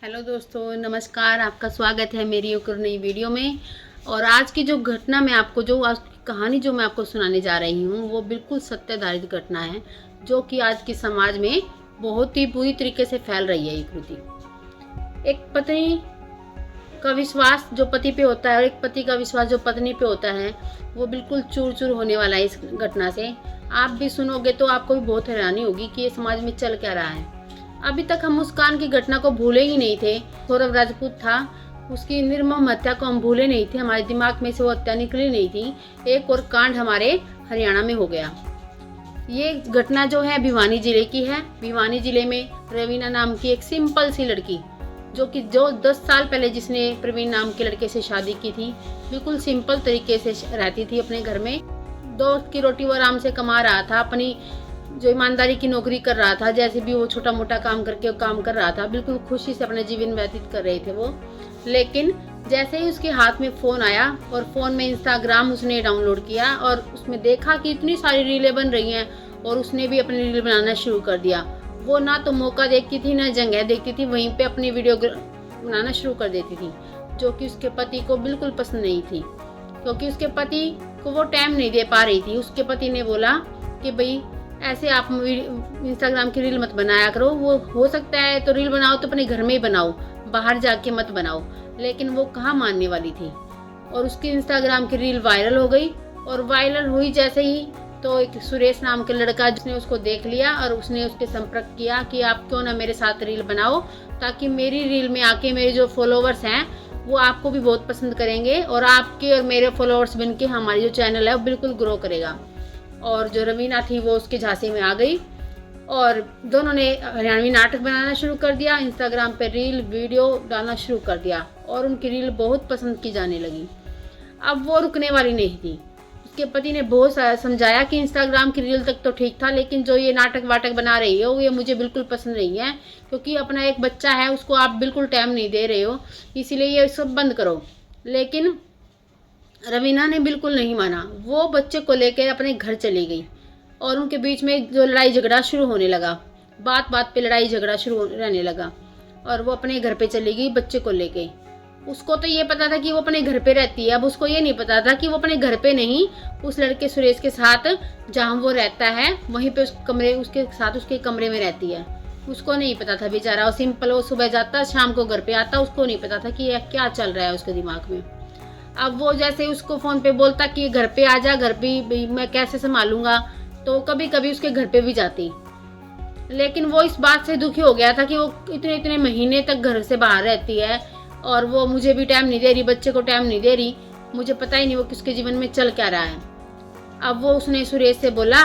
Hello दोस्तों, नमस्कार। आपका स्वागत है मेरी एक और नई वीडियो में। और आज की जो घटना मैं आपको जो आज की कहानी जो मैं आपको सुनाने जा रही हूँ वो बिल्कुल सत्य आधारित घटना है, जो कि आज के समाज में बहुत ही बुरी तरीके से फैल रही है। ये कृति एक पत्नी का विश्वास जो पति पे होता है और एक पति का विश्वास जो पत्नी पे होता है वो बिल्कुल चूर चूर होने वाला है। इस घटना से आप भी सुनोगे तो आपको भी बहुत हैरानी होगी कि ये समाज में चल क्या रहा है। अभी तक हम मुस्कान की घटना को भूले ही नहीं थे। सौरभ राजपूत था, उसकी निर्मम हत्या को हम भूले नहीं थे, हमारे दिमाग में से वो हत्या निकली नहीं थी। एक और कांड हमारे हरियाणा में हो गया। ये घटना जो है भिवानी जिले की है। भिवानी जिले में रवीना नाम की एक सिंपल सी लड़की जो 10 साल पहले जिसने प्रवीण नाम के लड़के से शादी की थी, बिल्कुल सिंपल तरीके से रहती थी अपने घर में। दोस्त की रोटी वो आराम से कमा रहा था, अपनी जो ईमानदारी की नौकरी कर रहा था, जैसे भी वो छोटा मोटा काम करके काम कर रहा था, बिल्कुल खुशी से अपना जीवन व्यतीत कर रहे थे वो। लेकिन जैसे ही उसके हाथ में फ़ोन आया और फ़ोन में इंस्टाग्राम उसने डाउनलोड किया और उसमें देखा कि इतनी सारी रीलें बन रही हैं और उसने भी अपनी रील बनाना शुरू कर दिया। वो ना तो मौका देखती थी ना जगह देखती थी, वहीं पे अपनी वीडियो बनाना शुरू कर देती थी, जो कि उसके पति को बिल्कुल पसंद नहीं थी, क्योंकि उसके पति को वो टाइम नहीं दे पा रही थी। उसके पति ने बोला कि भाई ऐसे आप इंस्टाग्राम की रील मत बनाया करो, वो हो सकता है तो रील बनाओ तो अपने घर में ही बनाओ, बाहर जाके मत बनाओ। लेकिन वो कहाँ मानने वाली थी और उसकी इंस्टाग्राम की रील वायरल हो गई। और वायरल हुई जैसे ही तो एक सुरेश नाम के लड़का जिसने उसको देख लिया और उसने उसके संपर्क किया कि आप क्यों ना मेरे साथ रील बनाओ, ताकि मेरी रील में आके मेरे जो फॉलोवर्स हैं वो आपको भी बहुत पसंद करेंगे और आपके और मेरे फॉलोवर्स बन के हमारी जो चैनल है वो बिल्कुल ग्रो करेगा। और जो रवीना थी वो उसके झांसे में आ गई और दोनों ने हरियाणवी नाटक बनाना शुरू कर दिया, इंस्टाग्राम पे रील वीडियो डालना शुरू कर दिया और उनकी रील बहुत पसंद की जाने लगी। अब वो रुकने वाली नहीं थी। उसके पति ने बहुत समझाया कि इंस्टाग्राम की रील तक तो ठीक था, लेकिन जो ये नाटक वाटक बना रही हो ये मुझे बिल्कुल पसंद नहीं है, क्योंकि अपना एक बच्चा है उसको आप बिल्कुल टाइम नहीं दे रहे हो, इसीलिए ये सब बंद करो। लेकिन रवीना ने बिल्कुल नहीं माना। वो बच्चे को लेकर अपने घर चली गई और उनके बीच में जो लड़ाई झगड़ा शुरू होने लगा, बात बात पे लड़ाई झगड़ा शुरू रहने लगा और वो अपने घर पे चली गई बच्चे को लेके। उसको तो ये पता था कि वो अपने घर पे रहती है, अब उसको ये नहीं पता था कि वो अपने घर पे नहीं, उस लड़के सुरेश के साथ जहाँ वो रहता है वहीं पे उस कमरे उसके साथ उसके कमरे में रहती है। उसको नहीं पता था बेचारा, वो सिंपल वो सुबह जाता शाम को घर पे आता, उसको नहीं पता था कि यह क्या चल रहा है उसके दिमाग में। अब वो जैसे उसको फ़ोन पे बोलता कि घर पे आ जा, घर पे मैं कैसे संभालूंगा, तो कभी कभी उसके घर पे भी जाती। लेकिन वो इस बात से दुखी हो गया था कि वो इतने इतने महीने तक घर से बाहर रहती है और वो मुझे भी टाइम नहीं दे रही, बच्चे को टाइम नहीं दे रही, मुझे पता ही नहीं वो किसके जीवन में चल क्या रहा है। अब वो उसने सुरेश से बोला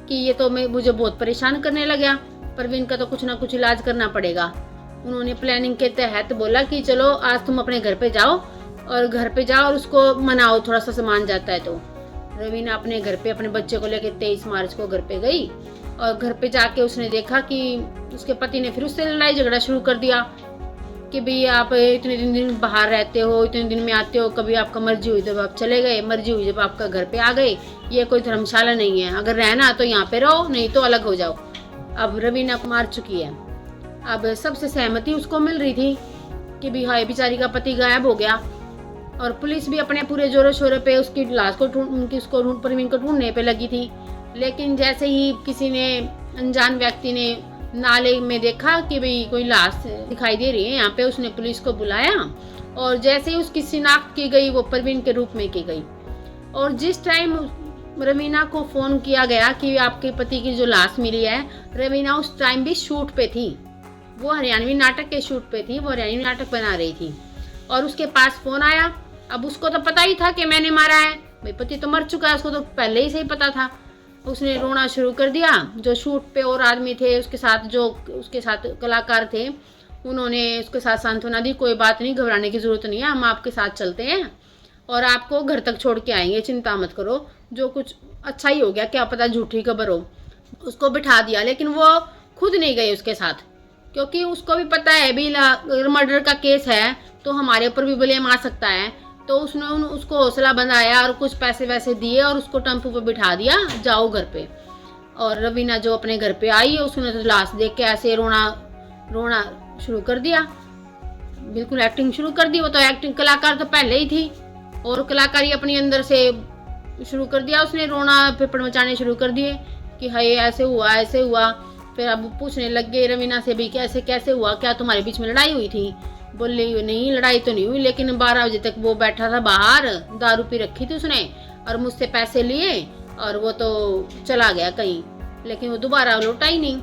कि ये तो मुझे बहुत परेशान करने लगा, प्रवीण का तो कुछ ना कुछ इलाज करना पड़ेगा। उन्होंने प्लानिंग के तहत बोला कि चलो आज तुम अपने घर पे जाओ और घर पे जाओ और उसको मनाओ, थोड़ा सा सामान जाता है तो। रवीना अपने घर पे अपने बच्चे को लेकर 23 मार्च को घर पे गई और घर पे जाके उसने देखा कि उसके पति ने फिर उससे लड़ाई झगड़ा शुरू कर दिया कि भाई आप इतने दिन बाहर रहते हो, इतने दिन में आते हो, कभी आपका मर्जी हुई जब आप चले गए, मर्जी हुई जब आपका घर पे आ गए, ये कोई धर्मशाला नहीं है, अगर रहना तो यहाँ पे रहो नहीं तो अलग हो जाओ। अब रवीना को मार चुकी है। अब सबसे सहमति उसको मिल रही थी कि भाई हाय बेचारी का पति गायब हो गया और पुलिस भी अपने पूरे जोरों शोरों पे उसकी लाश को प्रवीण को ढूंढने पे लगी थी। लेकिन जैसे ही किसी ने अनजान व्यक्ति ने नाले में देखा कि भाई कोई लाश दिखाई दे रही है यहाँ पे, उसने पुलिस को बुलाया और जैसे ही उसकी शिनाख्त की गई वो प्रवीण के रूप में की गई। और जिस टाइम रवीना को फोन किया गया कि आपके पति की जो लाश मिली है, रवीना उस टाइम भी शूट पे थी, वो हरियाणवी नाटक के शूट पे थी, वो हरियाणवी नाटक बना रही थी और उसके पास फोन आया। अब उसको तो पता ही था कि मैंने मारा है, भाई पति तो मर चुका है, उसको तो पहले ही सही पता था। उसने रोना शुरू कर दिया। जो शूट पे और आदमी थे उसके साथ, जो उसके साथ कलाकार थे, उन्होंने उसके साथ सांत्वना दी, कोई बात नहीं, घबराने की ज़रूरत नहीं है, हम आपके साथ चलते हैं और आपको घर तक छोड़ के आएंगे, चिंता मत करो, जो कुछ अच्छा ही हो गया, क्या पता झूठी खबर हो। उसको बिठा दिया, लेकिन वो खुद नहीं गए उसके साथ, क्योंकि उसको भी पता है भी मर्डर का केस है तो हमारे ऊपर भी ब्लेम आ सकता है। तो उसने उसको हौसला बंधाया और कुछ पैसे वैसे दिए और उसको टेम्पो पे बिठा दिया, जाओ घर पे। और रवीना जो अपने घर पे आई, उसने तो लाश देख के ऐसे रोना शुरू कर दिया, बिल्कुल एक्टिंग शुरू कर दी। वो तो एक्टिंग कलाकार तो पहले ही थी, और कलाकारी अपनी अंदर से शुरू कर दिया उसने, रोना पेपर मचाने शुरू कर दिए कि हाय ऐसे हुआ ऐसे हुआ। फिर अब पूछने लग गए रवीना से भी कैसे कैसे हुआ, क्या तुम्हारे बीच में लड़ाई हुई थी? बोले नहीं लड़ाई तो नहीं हुई, लेकिन 12 बजे तक वो बैठा था बाहर, दारू पी रखी थी उसने और मुझसे पैसे लिए और वो तो चला गया कहीं, लेकिन वो दोबारा लौटा ही नहीं।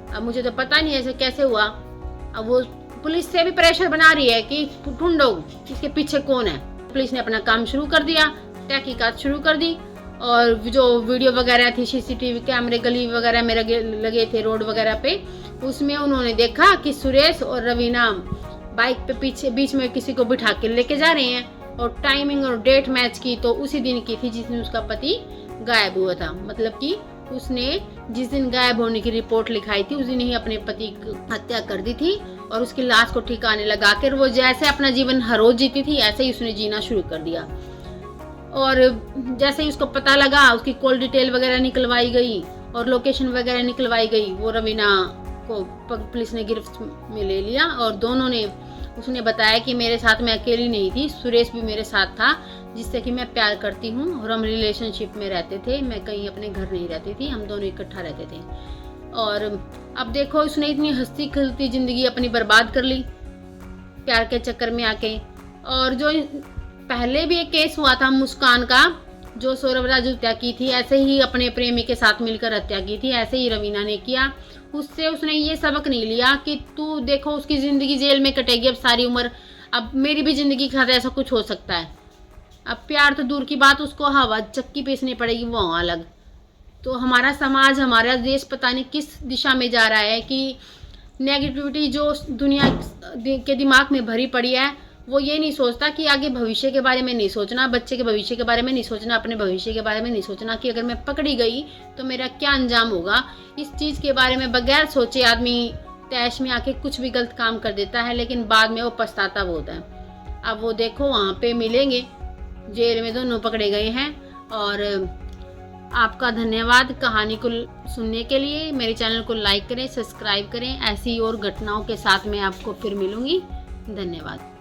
अब मुझे तो पता नहीं ऐसे कैसे हुआ। अब वो पुलिस से भी प्रेशर बना रही है कि ढूंढो इसके पीछे कौन है। पुलिस ने अपना काम शुरू कर दिया, तहकीकात शुरू कर दी, और जो वीडियो वगैरह थी, सीसीटीवी कैमरे गली वगैरह में लगे थे रोड वगैरह पे, उसमें उन्होंने देखा कि सुरेश और रवीना बाइक पे पीछे बीच में किसी को बिठा के लेके जा रहे हैं, और टाइमिंग और डेट मैच की तो उसी दिन की थी जिस दिन उसका पति गायब हुआ था। मतलब कि उसने जिस दिन गायब होने की रिपोर्ट लिखाई थी उस दिन ही अपने पति की हत्या कर दी थी, और उसकी लाश को ठिकाने लगा कर वो जैसे अपना जीवन हर रोज जीती थी ऐसे ही उसने जीना शुरू कर दिया। और जैसे ही उसको पता लगा, उसकी कॉल डिटेल वगैरह निकलवाई गई और लोकेशन वगैरह निकलवाई गई, वो रवीना को पुलिस ने गिरफ्त में ले लिया। और दोनों ने, उसने बताया कि मेरे साथ मैं अकेली नहीं थी, सुरेश भी मेरे साथ था जिससे कि मैं प्यार करती हूँ, और हम रिलेशनशिप में रहते थे, मैं कहीं अपने घर नहीं रहती थी, हम दोनों इकट्ठा रहते थे। और अब देखो उसने इतनी हंसती खेलती ज़िंदगी अपनी बर्बाद कर ली प्यार के चक्कर में आके। और जो पहले भी एक केस हुआ था मुस्कान का, जो सौरभ राजू हत्या की थी, ऐसे ही अपने प्रेमी के साथ मिलकर हत्या की थी, ऐसे ही रवीना ने किया। उससे उसने ये सबक नहीं लिया कि तू देखो उसकी ज़िंदगी जेल में कटेगी अब सारी उम्र, अब मेरी भी ज़िंदगी के साथ ऐसा कुछ हो सकता है। अब प्यार तो दूर की बात, उसको हवा चक्की पीसनी पड़ेगी वो अलग। तो हमारा समाज, हमारा देश पता नहीं किस दिशा में जा रहा है कि नेगेटिविटी जो दुनिया के दिमाग में भरी पड़ी है, वो ये नहीं सोचता कि आगे भविष्य के बारे में नहीं सोचना, बच्चे के भविष्य के बारे में नहीं सोचना, अपने भविष्य के बारे में नहीं सोचना कि अगर मैं पकड़ी गई तो मेरा क्या अंजाम होगा। इस चीज़ के बारे में बगैर सोचे आदमी तैश में आके कुछ भी गलत काम कर देता है, लेकिन बाद में वो पछताता बहुत है। अब वो देखो वहाँ पे मिलेंगे, जेल में दोनों पकड़े गए हैं। और आपका धन्यवाद कहानी को सुनने के लिए। मेरे चैनल को लाइक करें, सब्सक्राइब करें। ऐसी और घटनाओं के साथ मैं आपको फिर मिलूँगी। धन्यवाद।